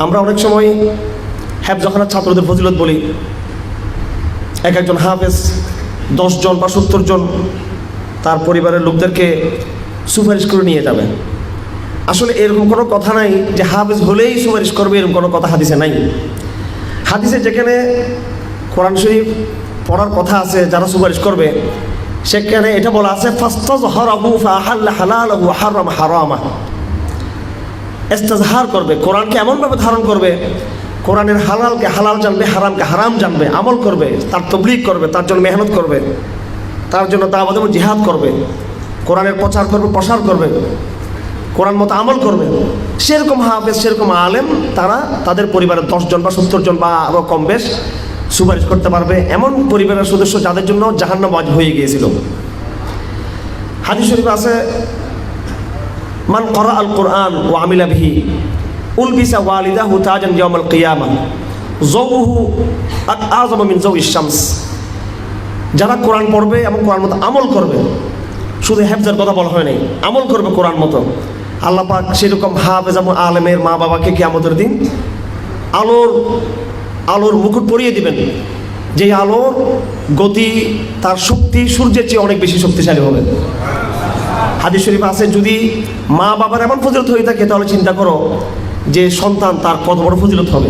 আমরা অনেক সময় হেফজখানার ছাত্রদের ফজিলত বলি, এক একজন হাফেজ 10 জন বা 70 জন তার পরিবারের লোকদেরকে সুপারিশ করে নিয়ে যাবে। আসলে এরকম কোনো কথা নাই যে হাফেজ হলেই সুপারিশ করবে, এরকম কোনো কথা হাদিসে নাই। হাদিসে যেখানে কোরআন শরীফ পড়ার কথা আছে যারা সুপারিশ করবে, সেখানে এটা বলা আছে ফাস্তাযহারাহু ফাআহাল্লা হালালাহু ওয়া হারামা হারামা। ইস্তেজহার করবে, কোরআনকে এমনভাবে ধারণ করবে, কোরআনের হালালকে হালাল জানবে, হারামকে হারাম জানবে, আমল করবে, তার তাবলীগ করবে, তার জন্য মেহনত করবে, তার জন্য দাওয়াত এবং জিহাদ করবে, কোরআনের প্রচার করবে, প্রসার করবে, কোরআন মতো আমল করবে। সেরকম হাফেজ, সেরকম আলেম তারা তাদের পরিবারের 10 জন বা 70 জন বা আরও কম বেশ সুপারিশ করতে পারবে, এমন পরিবারের সদস্য যাদের জন্য জাহান্নাম ওয়াজিব হয়ে গিয়েছিল। হাদিস শরীফ আছে, মান ক্বারা আল কোরআন ওয়া আমিলা বিহি উলবিসা ওয়ালিদাহু তাজান ইয়াউমাল কিয়ামাহ যাওহু আযম মিন যাওইশ শামস। যারা কোরআন পড়বে এবং কোরআন মতো আমল করবে, শুধু হেফজের কথা বলা হয় নাই, আমল করবে কোরআন মতো, আল্লাহ পাক সেরকম হাফেজ এবং আলেমের মা বাবাকে কিয়ামতের দিন আলোর মুকুট পরিয়ে দিবেন, যে আলোর গতি, তার শক্তি সূর্যের চেয়ে অনেক বেশি শক্তিশালী হবে। হাদিস শরীফ আছে, যদি মা বাবার এমন ফজিলত হয়ে থাকে তাহলে চিন্তা করো যে সন্তান তার কত বড় ফজিলত হবে।